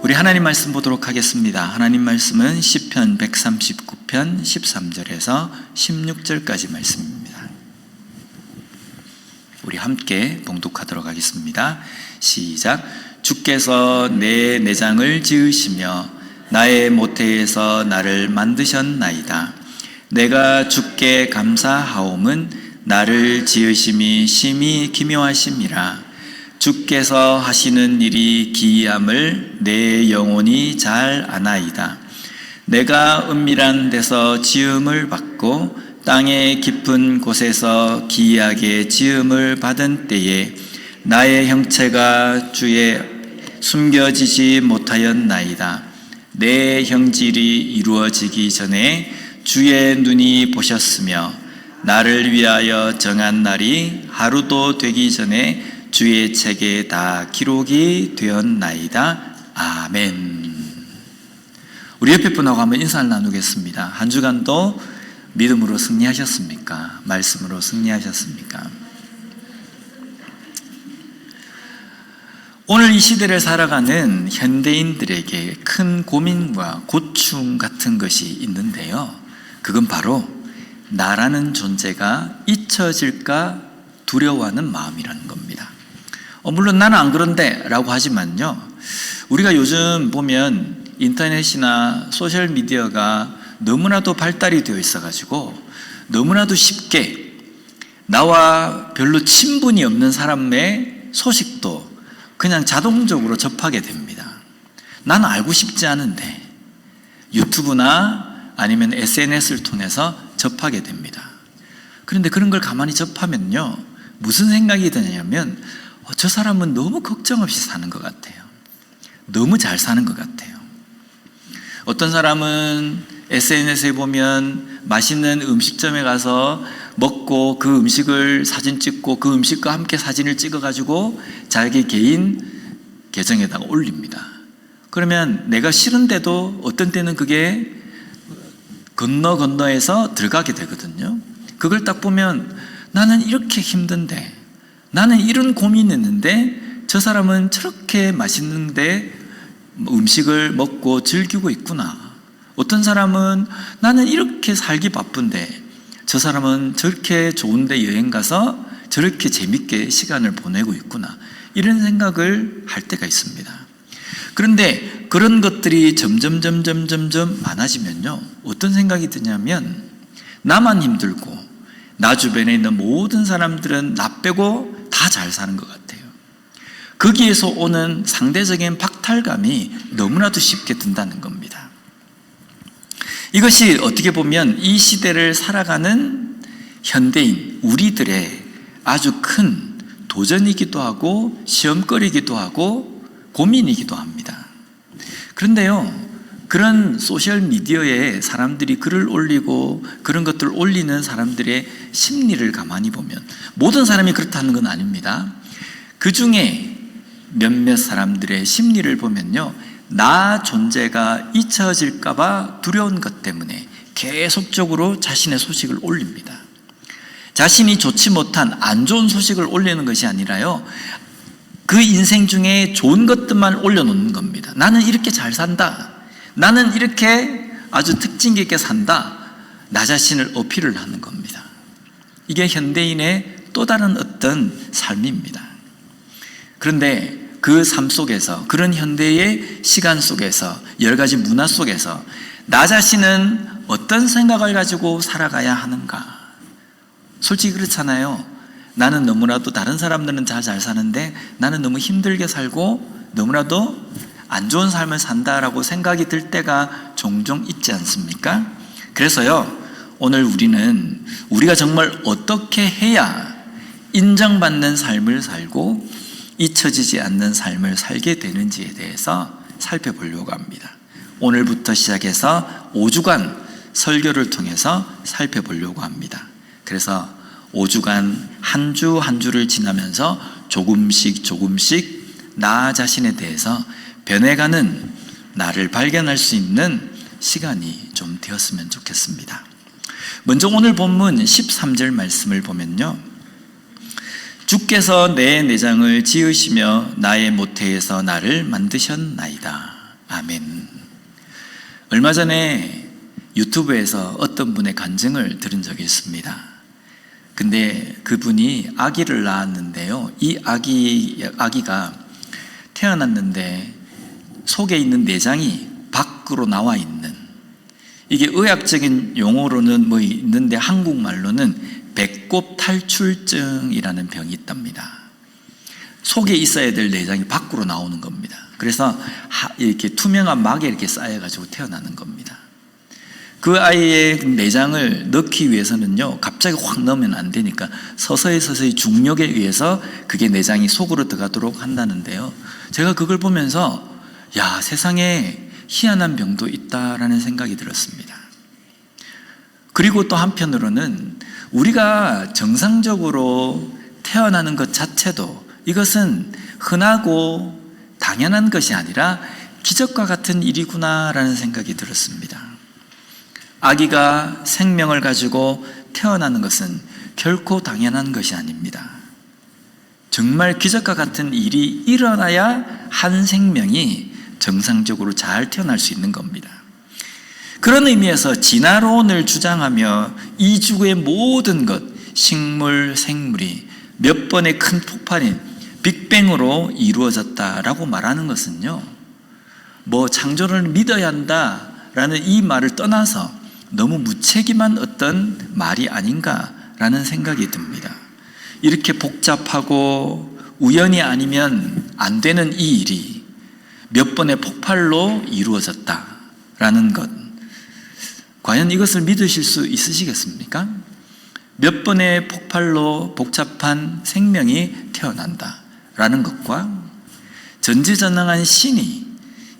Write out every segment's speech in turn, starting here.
우리 하나님 말씀 보도록 하겠습니다. 하나님 말씀은 시편 139편 13절에서 16절까지 말씀입니다. 우리 함께 봉독하도록 하겠습니다. 시작. 주께서 내 내장을 지으시며 나의 모태에서 나를 만드셨나이다. 내가 주께 감사하옴은 나를 지으심이 심히 기묘하심이라. 주께서 하시는 일이 기이함을 내 영혼이 잘 아나이다. 내가 은밀한 데서 지음을 받고 땅의 깊은 곳에서 기이하게 지음을 받은 때에 나의 형체가 주에 숨겨지지 못하였나이다. 내 형질이 이루어지기 전에 주의 눈이 보셨으며 나를 위하여 정한 날이 하루도 되기 전에 주의 책에 다 기록이 되었나이다. 아멘. 우리 옆에 분하고 한번 인사를 나누겠습니다. 한 주간도 믿음으로 승리하셨습니까? 말씀으로 승리하셨습니까? 오늘 이 시대를 살아가는 현대인들에게 큰 고민과 고충 같은 것이 있는데요. 그건 바로 나라는 존재가 잊혀질까 두려워하는 마음이라는 겁니다. 물론 나는 안 그런데 라고 하지만요, 우리가 요즘 보면 인터넷이나 소셜미디어가 너무나도 발달이 되어 있어가지고 너무나도 쉽게 나와 별로 친분이 없는 사람의 소식도 그냥 자동적으로 접하게 됩니다. 나는 알고 싶지 않은데 유튜브나 아니면 SNS를 통해서 접하게 됩니다. 그런데 그런 걸 가만히 접하면요, 무슨 생각이 드냐면 저 사람은 너무 걱정 없이 사는 것 같아요. 너무 잘 사는 것 같아요. 어떤 사람은 SNS에 보면 맛있는 음식점에 가서 먹고 그 음식을 사진 찍고 그 음식과 함께 사진을 찍어가지고 자기 개인 계정에다가 올립니다. 그러면 내가 싫은데도 어떤 때는 그게 건너해서 들어가게 되거든요. 그걸 딱 보면 나는 이렇게 힘든데, 나는 이런 고민이 있는데 저 사람은 저렇게 맛있는데 음식을 먹고 즐기고 있구나. 어떤 사람은 나는 이렇게 살기 바쁜데 저 사람은 저렇게 좋은데 여행 가서 저렇게 재밌게 시간을 보내고 있구나. 이런 생각을 할 때가 있습니다. 그런데 그런 것들이 점점 많아지면요, 어떤 생각이 드냐면 나만 힘들고 나 주변에 있는 모든 사람들은 나 빼고 다 잘 사는 것 같아요. 거기에서 오는 상대적인 박탈감이 너무나도 쉽게 든다는 겁니다. 이것이 어떻게 보면 이 시대를 살아가는 현대인 우리들의 아주 큰 도전이기도 하고 시험거리이기도 하고 고민이기도 합니다. 그런데요, 그런 소셜미디어에 사람들이 글을 올리고 그런 것들을 올리는 사람들의 심리를 가만히 보면 모든 사람이 그렇다는 건 아닙니다. 그 중에 몇몇 사람들의 심리를 보면요, 나 존재가 잊혀질까 봐 두려운 것 때문에 계속적으로 자신의 소식을 올립니다. 자신이 좋지 못한 안 좋은 소식을 올리는 것이 아니라요, 그 인생 중에 좋은 것들만 올려놓는 겁니다. 나는 이렇게 잘 산다. 나는 이렇게 아주 특징 있게 산다. 나 자신을 어필을 하는 겁니다. 이게 현대인의 또 다른 어떤 삶입니다. 그런데 그 삶 속에서, 그런 현대의 시간 속에서, 여러 가지 문화 속에서 나 자신은 어떤 생각을 가지고 살아가야 하는가? 솔직히 그렇잖아요. 나는 너무나도 다른 사람들은 다 잘 사는데 나는 너무 힘들게 살고 너무나도 안 좋은 삶을 산다라고 생각이 들 때가 종종 있지 않습니까? 그래서요, 오늘 우리가 정말 어떻게 해야 인정받는 삶을 살고 잊혀지지 않는 삶을 살게 되는지에 대해서 살펴보려고 합니다. 오늘부터 시작해서 5주간 설교를 통해서 살펴보려고 합니다. 그래서 5주간 한 주 한 주를 지나면서 조금씩 나 자신에 대해서 변해가는 나를 발견할 수 있는 시간이 좀 되었으면 좋겠습니다. 먼저 오늘 본문 13절 말씀을 보면요, 주께서 내 내장을 지으시며 나의 모태에서 나를 만드셨나이다. 아멘. 얼마 전에 유튜브에서 어떤 분의 간증을 들은 적이 있습니다. 근데 그분이 아기를 낳았는데요, 이 아기가 태어났는데 속에 있는 내장이 밖으로 나와 있는, 이게 의학적인 용어로는 뭐 있는데 한국말로는 배꼽 탈출증이라는 병이 있답니다. 속에 있어야 될 내장이 밖으로 나오는 겁니다. 그래서 이렇게 투명한 막에 이렇게 쌓여가지고 태어나는 겁니다. 그 아이의 내장을 넣기 위해서는요, 갑자기 확 넣으면 안 되니까 서서히 중력에 의해서 그게 내장이 속으로 들어가도록 한다는데요, 제가 그걸 보면서 야, 세상에 희한한 병도 있다라는 생각이 들었습니다. 그리고 또 한편으로는 우리가 정상적으로 태어나는 것 자체도 이것은 흔하고 당연한 것이 아니라 기적과 같은 일이구나라는 생각이 들었습니다. 아기가 생명을 가지고 태어나는 것은 결코 당연한 것이 아닙니다. 정말 기적과 같은 일이 일어나야 한 생명이 정상적으로 잘 태어날 수 있는 겁니다. 그런 의미에서 진화론을 주장하며 이 지구의 모든 것, 식물, 생물이 몇 번의 큰 폭발인 빅뱅으로 이루어졌다라고 말하는 것은요, 뭐 창조를 믿어야 한다라는 이 말을 떠나서 너무 무책임한 어떤 말이 아닌가라는 생각이 듭니다. 이렇게 복잡하고 우연이 아니면 안 되는 이 일이 몇 번의 폭발로 이루어졌다라는 것, 과연 이것을 믿으실 수 있으시겠습니까? 몇 번의 폭발로 복잡한 생명이 태어난다라는 것과 전지전능한 신이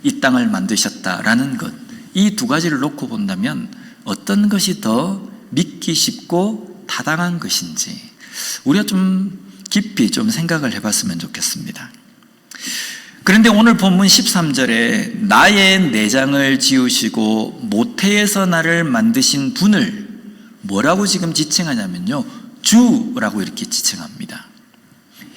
이 땅을 만드셨다라는 것, 이 두 가지를 놓고 본다면 어떤 것이 더 믿기 쉽고 타당한 것인지 우리가 좀 깊이 좀 생각을 해봤으면 좋겠습니다. 그런데 오늘 본문 13절에 나의 내장을 지으시고 모태에서 나를 만드신 분을 뭐라고 지금 지칭하냐면요, 주라고 이렇게 지칭합니다.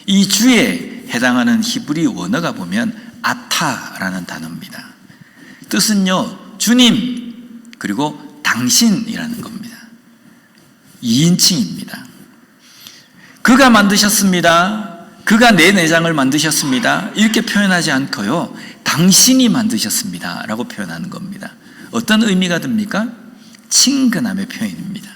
이 주에 해당하는 히브리 원어가 보면 아타라는 단어입니다. 뜻은요, 주님 그리고 당신이라는 겁니다. 2인칭입니다. 그가 만드셨습니다, 그가 내 내장을 만드셨습니다, 이렇게 표현하지 않고요, 당신이 만드셨습니다 라고 표현하는 겁니다. 어떤 의미가 듭니까? 친근함의 표현입니다.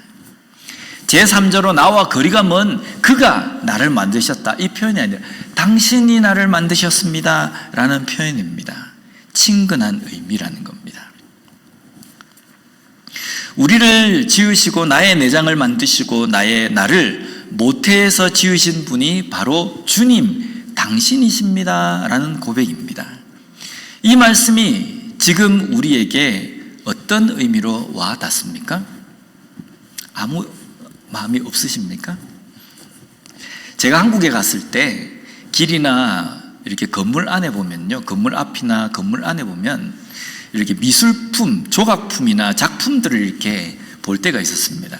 제3자로 나와 거리가 먼 그가 나를 만드셨다, 이 표현이 아니라 당신이 나를 만드셨습니다 라는 표현입니다. 친근한 의미라는 겁니다. 우리를 지으시고 나의 내장을 만드시고 나를 모태에서 지으신 분이 바로 주님, 당신이십니다 라는 고백입니다. 이 말씀이 지금 우리에게 어떤 의미로 와 닿습니까? 아무 마음이 없으십니까? 제가 한국에 갔을 때 길이나 이렇게 건물 안에 보면요, 건물 앞이나 건물 안에 보면 이렇게 미술품, 조각품이나 작품들을 이렇게 볼 때가 있었습니다.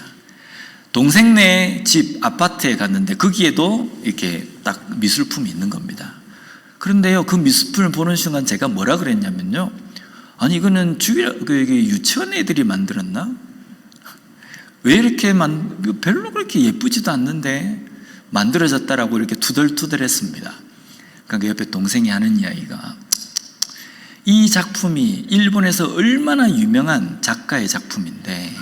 동생네 집 아파트에 갔는데 거기에도 이렇게 딱 미술품이 있는 겁니다. 그런데요, 그 미술품을 보는 순간 제가 뭐라 그랬냐면요, 아니 이거는 유치원 애들이 만들었나? 왜 이렇게 별로 그렇게 예쁘지도 않는데 만들어졌다라고 이렇게 투덜투덜했습니다. 그러니까 옆에 동생이 하는 이야기가, 이 작품이 일본에서 얼마나 유명한 작가의 작품인데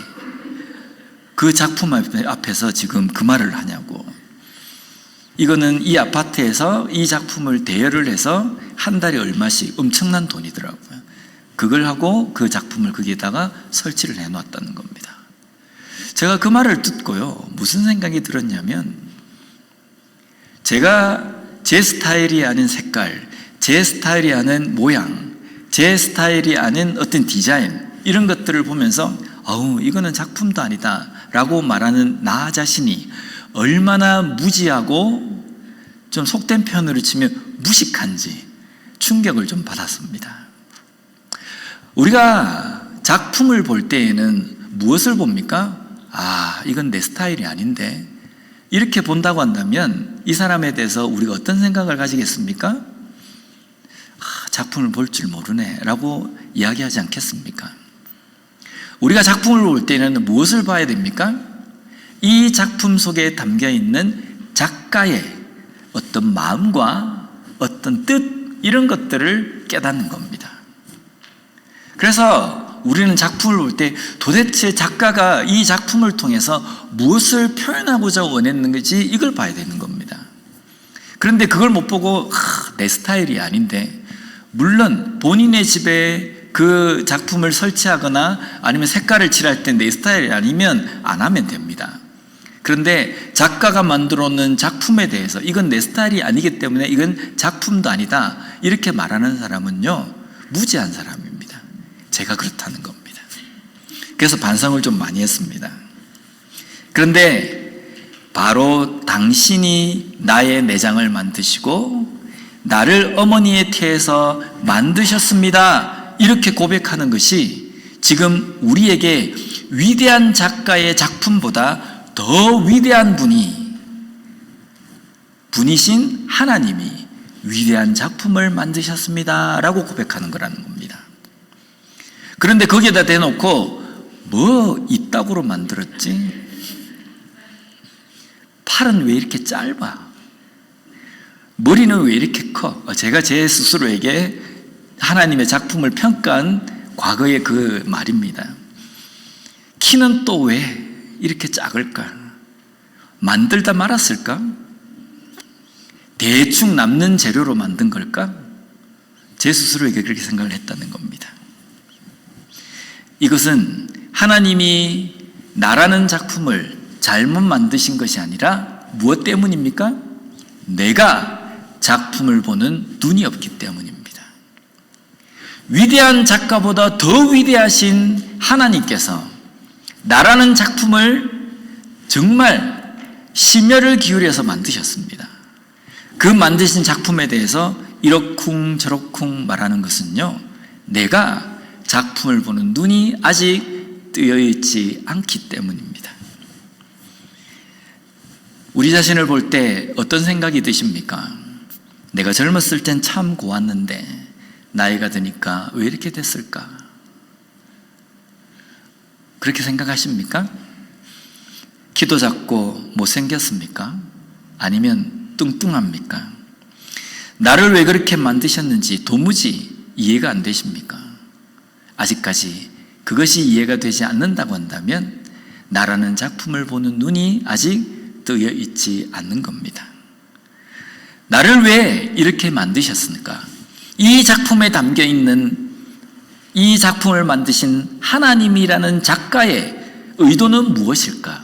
그 작품 앞에서 지금 그 말을 하냐고. 이거는 이 아파트에서 이 작품을 대여를 해서 한 달에 얼마씩 엄청난 돈이더라고요. 그걸 하고 그 작품을 거기에다가 설치를 해놨다는 겁니다. 제가 그 말을 듣고요, 무슨 생각이 들었냐면, 제가 제 스타일이 아닌 색깔, 제 스타일이 아닌 모양, 제 스타일이 아닌 어떤 디자인, 이런 것들을 보면서 이거는 작품도 아니다 라고 말하는 나 자신이 얼마나 무지하고 좀 속된 표현으로 치면 무식한지 충격을 좀 받았습니다. 우리가 작품을 볼 때에는 무엇을 봅니까? 이건 내 스타일이 아닌데, 이렇게 본다고 한다면 이 사람에 대해서 우리가 어떤 생각을 가지겠습니까? 작품을 볼 줄 모르네 라고 이야기하지 않겠습니까? 우리가 작품을 볼 때는 무엇을 봐야 됩니까? 이 작품 속에 담겨있는 작가의 어떤 마음과 어떤 뜻, 이런 것들을 깨닫는 겁니다. 그래서 우리는 작품을 볼 때 도대체 작가가 이 작품을 통해서 무엇을 표현하고자 원했는지 이걸 봐야 되는 겁니다. 그런데 그걸 못 보고 내 스타일이 아닌데, 물론 본인의 집에 그 작품을 설치하거나 아니면 색깔을 칠할 때 내 스타일이 아니면 안 하면 됩니다. 그런데 작가가 만들어 놓은 작품에 대해서 이건 내 스타일이 아니기 때문에 이건 작품도 아니다, 이렇게 말하는 사람은요, 무지한 사람입니다. 제가 그렇다는 겁니다. 그래서 반성을 좀 많이 했습니다. 그런데 바로 당신이 나의 내장을 만드시고 나를 어머니의 태에서 만드셨습니다, 이렇게 고백하는 것이 지금 우리에게 위대한 작가의 작품보다 더 위대한 분이신 하나님이 위대한 작품을 만드셨습니다 라고 고백하는 거라는 겁니다. 그런데 거기에다 대놓고 뭐 이따구로 만들었지? 팔은 왜 이렇게 짧아? 머리는 왜 이렇게 커? 제가 제 스스로에게 하나님의 작품을 평가한 과거의 그 말입니다. 키는 또 왜 이렇게 작을까? 만들다 말았을까? 대충 남는 재료로 만든 걸까? 제 스스로에게 그렇게 생각을 했다는 겁니다. 이것은 하나님이 나라는 작품을 잘못 만드신 것이 아니라 무엇 때문입니까? 내가 작품을 보는 눈이 없기 때문입니다. 위대한 작가보다 더 위대하신 하나님께서 나라는 작품을 정말 심혈을 기울여서 만드셨습니다. 그 만드신 작품에 대해서 이러쿵 저러쿵 말하는 것은요, 내가 작품을 보는 눈이 아직 뜨여 있지 않기 때문입니다. 우리 자신을 볼 때 어떤 생각이 드십니까? 내가 젊었을 땐 참 고왔는데 나이가 드니까 왜 이렇게 됐을까? 그렇게 생각하십니까? 키도 작고 못생겼습니까? 아니면 뚱뚱합니까? 나를 왜 그렇게 만드셨는지 도무지 이해가 안 되십니까? 아직까지 그것이 이해가 되지 않는다고 한다면 나라는 작품을 보는 눈이 아직 뜨여 있지 않는 겁니다. 나를 왜 이렇게 만드셨습니까? 이 작품에 담겨 있는 이 작품을 만드신 하나님이라는 작가의 의도는 무엇일까?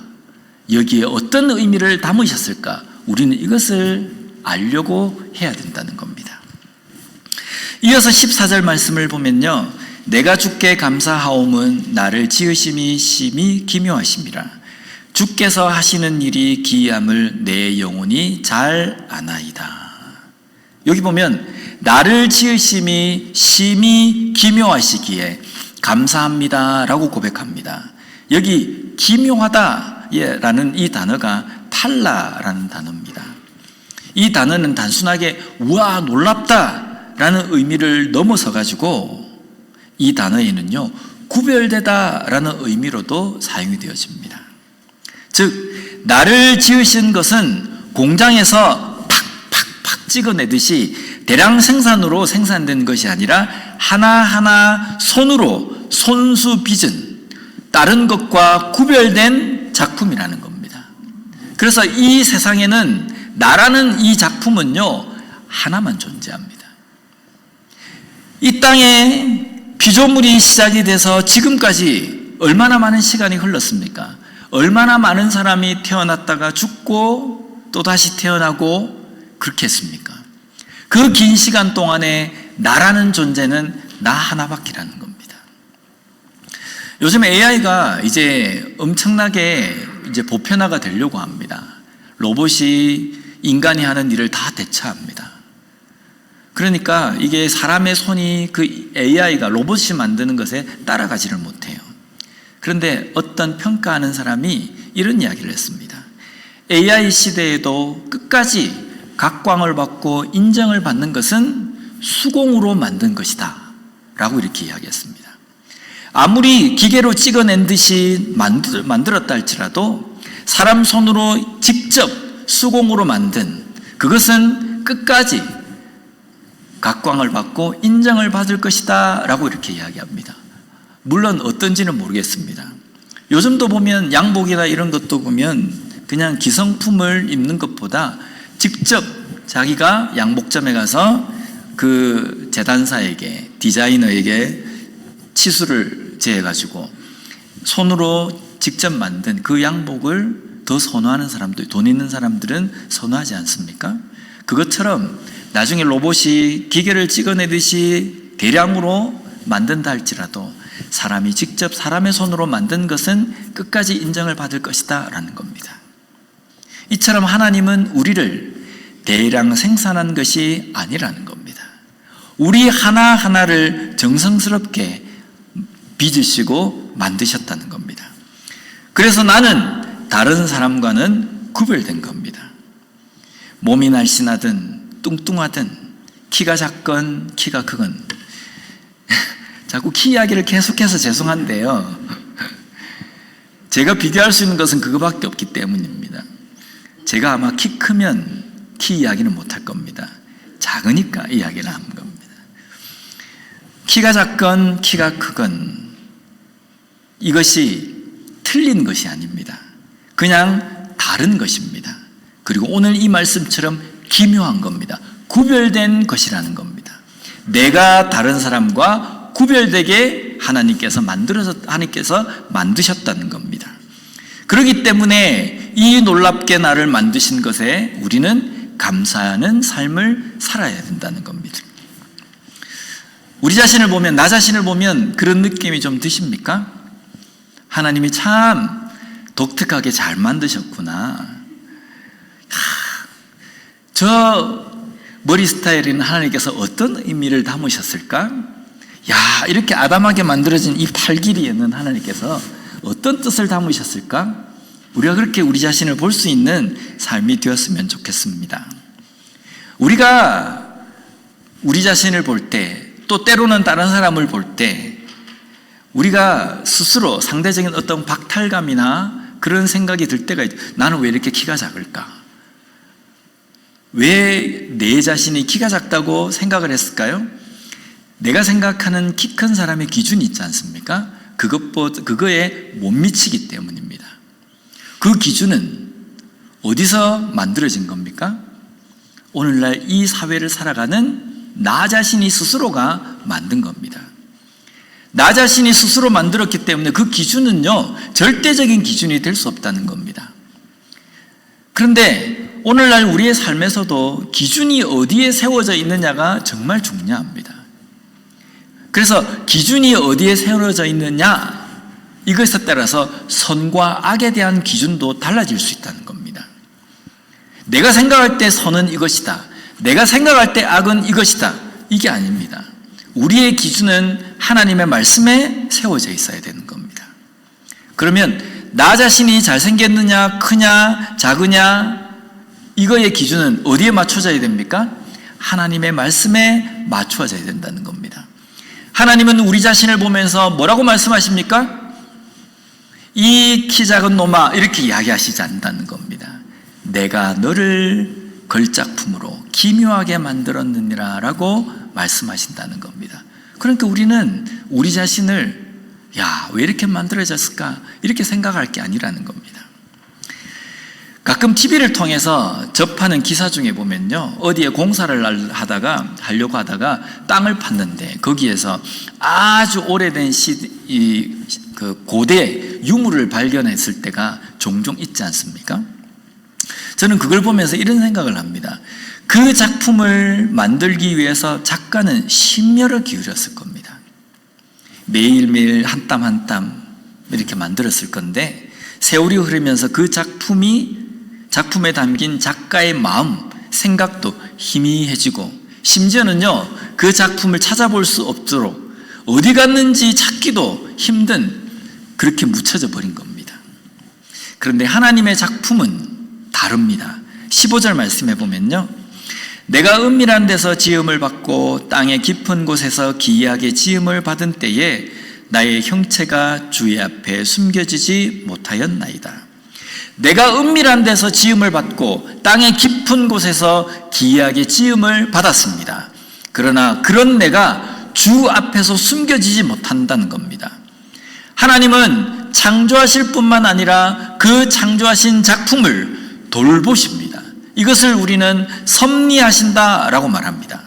여기에 어떤 의미를 담으셨을까? 우리는 이것을 알려고 해야 된다는 겁니다. 이어서 14절 말씀을 보면요, 내가 주께 감사하옴은 나를 지으심이 심히 기묘하심이라. 주께서 하시는 일이 기이함을 내 영혼이 잘 아나이다. 여기 보면 나를 지으심이 심히 기묘하시기에 감사합니다 라고 고백합니다. 여기 기묘하다 라는 이 단어가 팔라라는 단어입니다. 이 단어는 단순하게 우와 놀랍다 라는 의미를 넘어서 가지고 이 단어에는요, 구별되다 라는 의미로도 사용이 되어집니다. 즉 나를 지으신 것은 공장에서 팍팍팍 찍어내듯이 대량 생산으로 생산된 것이 아니라 하나하나 손으로 손수 빚은 다른 것과 구별된 작품이라는 겁니다. 그래서 이 세상에는 나라는 이 작품은요, 하나만 존재합니다. 이 땅에 피조물이 시작이 돼서 지금까지 얼마나 많은 시간이 흘렀습니까? 얼마나 많은 사람이 태어났다가 죽고 또다시 태어나고 그렇게 했습니까? 그 긴 시간 동안에 나라는 존재는 나 하나밖이라는 겁니다. 요즘 AI가 이제 엄청나게 이제 보편화가 되려고 합니다. 로봇이 인간이 하는 일을 다 대체합니다. 그러니까 이게 사람의 손이 그 AI가 로봇이 만드는 것에 따라가지를 못해요. 그런데 어떤 평가하는 사람이 이런 이야기를 했습니다. AI 시대에도 끝까지 각광을 받고 인정을 받는 것은 수공으로 만든 것이다 라고 이렇게 이야기했습니다. 아무리 기계로 찍어낸 듯이 만들었다 할지라도 사람 손으로 직접 수공으로 만든 그것은 끝까지 각광을 받고 인정을 받을 것이다 라고 이렇게 이야기합니다. 물론 어떤지는 모르겠습니다. 요즘도 보면 양복이나 이런 것도 보면 그냥 기성품을 입는 것보다 직접 자기가 양복점에 가서 그 재단사에게, 디자이너에게 치수를 재해가지고 손으로 직접 만든 그 양복을 더 선호하는 사람들, 돈 있는 사람들은 선호하지 않습니까? 그것처럼 나중에 로봇이 기계를 찍어내듯이 대량으로 만든다 할지라도 사람이 직접 사람의 손으로 만든 것은 끝까지 인정을 받을 것이다 라는 겁니다. 이처럼 하나님은 우리를 대량 생산한 것이 아니라는 겁니다. 우리 하나하나를 정성스럽게 빚으시고 만드셨다는 겁니다. 그래서 나는 다른 사람과는 구별된 겁니다. 몸이 날씬하든 뚱뚱하든 키가 작건 키가 크건 자꾸 키 이야기를 계속해서 죄송한데요. 제가 비교할 수 있는 것은 그거밖에 없기 때문입니다. 제가 아마 키 크면 키 이야기는 못할 겁니다. 작으니까 이야기를 하는 겁니다. 키가 작건 키가 크건 이것이 틀린 것이 아닙니다. 그냥 다른 것입니다. 그리고 오늘 이 말씀처럼 기묘한 겁니다. 구별된 것이라는 겁니다. 내가 다른 사람과 구별되게 하나님께서 만드셨다는 겁니다. 그렇기 때문에 이 놀랍게 나를 만드신 것에 우리는 감사하는 삶을 살아야 된다는 겁니다. 우리 자신을 보면, 나 자신을 보면 그런 느낌이 좀 드십니까? 하나님이 참 독특하게 잘 만드셨구나. 저 머리 스타일에는 하나님께서 어떤 의미를 담으셨을까? 야, 이렇게 아담하게 만들어진 이 팔 길이에는 하나님께서 어떤 뜻을 담으셨을까? 우리가 그렇게 우리 자신을 볼 수 있는 삶이 되었으면 좋겠습니다. 우리가 우리 자신을 볼 때, 또 때로는 다른 사람을 볼 때 우리가 스스로 상대적인 어떤 박탈감이나 그런 생각이 들 때가 있죠. 나는 왜 이렇게 키가 작을까? 왜 내 자신이 키가 작다고 생각을 했을까요? 내가 생각하는 키 큰 사람의 기준이 있지 않습니까? 그거에 못 미치기 때문입니다. 그 기준은 어디서 만들어진 겁니까? 오늘날 이 사회를 살아가는 나 자신이 스스로가 만든 겁니다. 나 자신이 스스로 만들었기 때문에 그 기준은요, 절대적인 기준이 될 수 없다는 겁니다. 그런데 오늘날 우리의 삶에서도 기준이 어디에 세워져 있느냐가 정말 중요합니다. 그래서 기준이 어디에 세워져 있느냐, 이것에 따라서 선과 악에 대한 기준도 달라질 수 있다는 겁니다. 내가 생각할 때 선은 이것이다, 내가 생각할 때 악은 이것이다, 이게 아닙니다. 우리의 기준은 하나님의 말씀에 세워져 있어야 되는 겁니다. 그러면 나 자신이 잘생겼느냐, 크냐, 작으냐, 이거의 기준은 어디에 맞춰져야 됩니까? 하나님의 말씀에 맞춰져야 된다는 겁니다. 하나님은 우리 자신을 보면서 뭐라고 말씀하십니까? 이 키 작은 놈아, 이렇게 이야기하시지 않는다는 겁니다. 내가 너를 걸작품으로 기묘하게 만들었느니라 라고 말씀하신다는 겁니다. 그러니까 우리는 우리 자신을 왜 이렇게 만들어졌을까? 이렇게 생각할 게 아니라는 겁니다. 가끔 TV를 통해서 접하는 기사 중에 보면요, 어디에 공사를 하려고 하다가 땅을 팠는데 거기에서 아주 오래된 고대 유물을 발견했을 때가 종종 있지 않습니까? 저는 그걸 보면서 이런 생각을 합니다. 그 작품을 만들기 위해서 작가는 심혈을 기울였을 겁니다. 매일매일 한 땀 한 땀 이렇게 만들었을 건데, 세월이 흐르면서 그 작품에 담긴 작가의 마음, 생각도 희미해지고, 심지어는요, 그 작품을 찾아볼 수 없도록 어디 갔는지 찾기도 힘든, 그렇게 묻혀져 버린 겁니다. 그런데 하나님의 작품은 다릅니다. 15절 말씀해 보면요, 내가 은밀한 데서 지음을 받고 땅의 깊은 곳에서 기이하게 지음을 받은 때에 나의 형체가 주의 앞에 숨겨지지 못하였나이다. 내가 은밀한 데서 지음을 받고 땅의 깊은 곳에서 기이하게 지음을 받았습니다. 그러나 그런 내가 주 앞에서 숨겨지지 못한다는 겁니다. 하나님은 창조하실 뿐만 아니라 그 창조하신 작품을 돌보십니다. 이것을 우리는 섭리하신다라고 말합니다.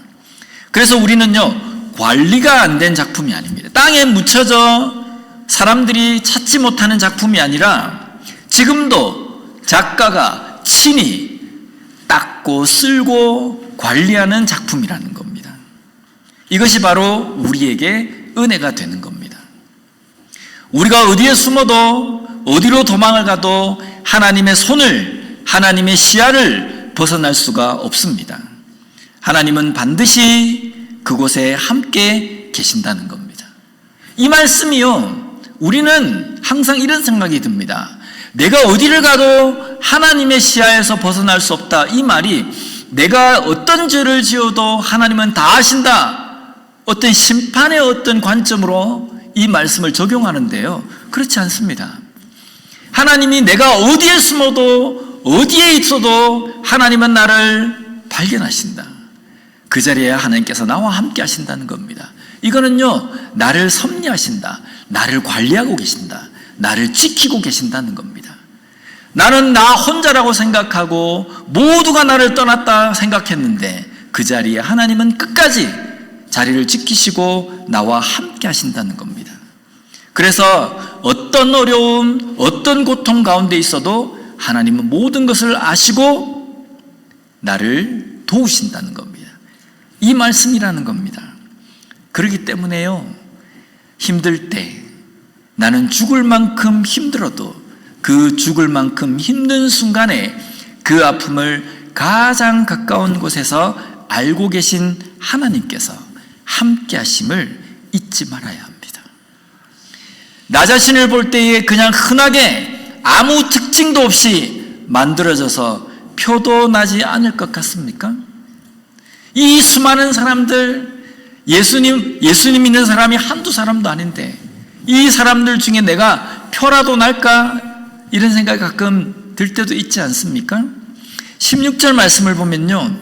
그래서 우리는요, 관리가 안 된 작품이 아닙니다. 땅에 묻혀져 사람들이 찾지 못하는 작품이 아니라 지금도 작가가 친히 닦고 쓸고 관리하는 작품이라는 겁니다. 이것이 바로 우리에게 은혜가 되는 겁니다. 우리가 어디에 숨어도 어디로 도망을 가도 하나님의 손을, 하나님의 시야를 벗어날 수가 없습니다. 하나님은 반드시 그곳에 함께 계신다는 겁니다. 이 말씀이요, 우리는 항상 이런 생각이 듭니다. 내가 어디를 가도 하나님의 시야에서 벗어날 수 없다. 이 말이 내가 어떤 죄를 지어도 하나님은 다 아신다, 어떤 심판의 어떤 관점으로 이 말씀을 적용하는데요, 그렇지 않습니다. 하나님이 내가 어디에 숨어도 어디에 있어도 하나님은 나를 발견하신다. 그 자리에 하나님께서 나와 함께 하신다는 겁니다. 이거는요, 나를 섭리하신다, 나를 관리하고 계신다, 나를 지키고 계신다는 겁니다. 나는 나 혼자라고 생각하고 모두가 나를 떠났다 생각했는데 그 자리에 하나님은 끝까지 자리를 지키시고 나와 함께 하신다는 겁니다. 그래서 어떤 어려움, 어떤 고통 가운데 있어도 하나님은 모든 것을 아시고 나를 도우신다는 겁니다. 이 말씀이라는 겁니다. 그렇기 때문에요, 힘들 때 나는 죽을 만큼 힘들어도 그 죽을 만큼 힘든 순간에 그 아픔을 가장 가까운 곳에서 알고 계신 하나님께서 함께 하심을 잊지 말아야 합니다. 나 자신을 볼 때에 그냥 흔하게 아무 특징도 없이 만들어져서 표도 나지 않을 것 같습니까? 이 수많은 사람들, 예수님 믿는 사람이 한두 사람도 아닌데 이 사람들 중에 내가 표라도 날까? 이런 생각이 가끔 들 때도 있지 않습니까? 16절 말씀을 보면요,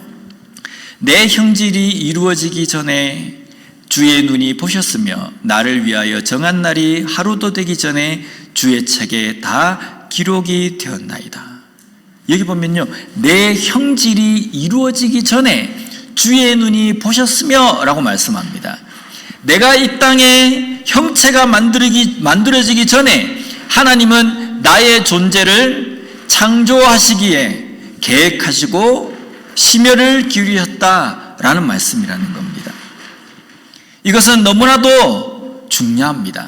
내 형질이 이루어지기 전에 주의 눈이 보셨으며 나를 위하여 정한 날이 하루도 되기 전에 주의 책에 다 기록이 되었나이다. 여기 보면요, 내 형질이 이루어지기 전에 주의 눈이 보셨으며 라고 말씀합니다. 내가 이 땅에 형체가 만들어지기 전에 하나님은 나의 존재를 창조하시기에 계획하시고 심혈을 기울이셨다라는 말씀이라는 겁니다. 이것은 너무나도 중요합니다.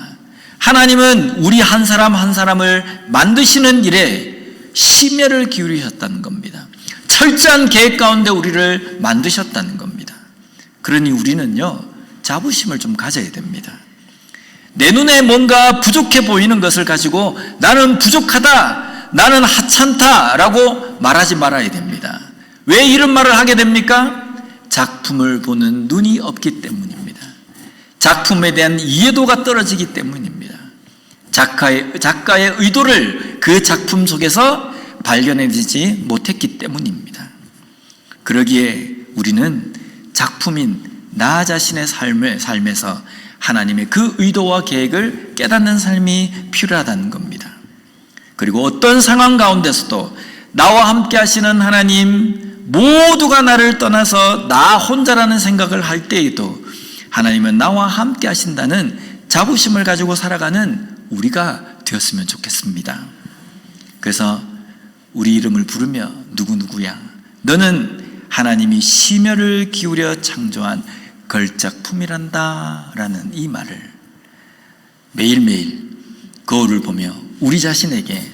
하나님은 우리 한 사람 한 사람을 만드시는 일에 심혈을 기울이셨다는 겁니다. 철저한 계획 가운데 우리를 만드셨다는 겁니다. 그러니 우리는요, 자부심을 좀 가져야 됩니다. 내 눈에 뭔가 부족해 보이는 것을 가지고 나는 부족하다, 나는 하찮다라고 말하지 말아야 됩니다. 왜 이런 말을 하게 됩니까? 작품을 보는 눈이 없기 때문입니다. 작품에 대한 이해도가 떨어지기 때문입니다. 작가의 의도를 그 작품 속에서 발견해내지 못했기 때문입니다. 그러기에 우리는 작품인 나 자신의 삶에서 하나님의 그 의도와 계획을 깨닫는 삶이 필요하다는 겁니다. 그리고 어떤 상황 가운데서도 나와 함께 하시는 하나님, 모두가 나를 떠나서 나 혼자라는 생각을 할 때에도 하나님은 나와 함께 하신다는 자부심을 가지고 살아가는 우리가 되었으면 좋겠습니다. 그래서 우리 이름을 부르며 누구누구야, 너는 하나님이 심혈을 기울여 창조한 걸작품이란다 라는 이 말을 매일매일 거울을 보며 우리 자신에게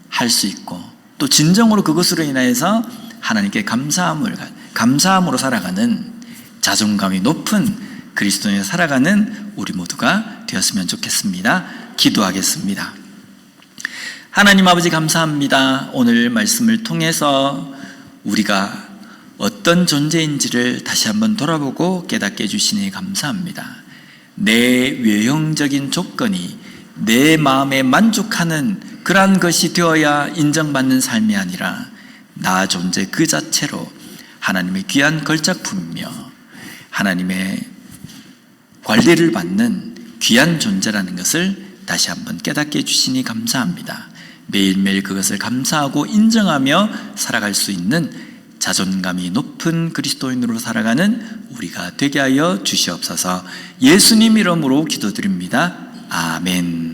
할 수 있고, 또 진정으로 그것으로 인하여서 하나님께 감사함으로 살아가는, 자존감이 높은 그리스도인으로 살아가는 우리 모두가 되었으면 좋겠습니다. 기도하겠습니다. 하나님 아버지, 감사합니다. 오늘 말씀을 통해서 우리가 어떤 존재인지를 다시 한번 돌아보고 깨닫게 해주시니 감사합니다. 내 외형적인 조건이 내 마음에 만족하는 그러한 것이 되어야 인정받는 삶이 아니라 나 존재 그 자체로 하나님의 귀한 걸작품이며 하나님의 관리를 받는 귀한 존재라는 것을 다시 한번 깨닫게 해주시니 감사합니다. 매일매일 그것을 감사하고 인정하며 살아갈 수 있는 자존감이 높은 그리스도인으로 살아가는 우리가 되게 하여 주시옵소서. 예수님 이름으로 기도드립니다. 아멘.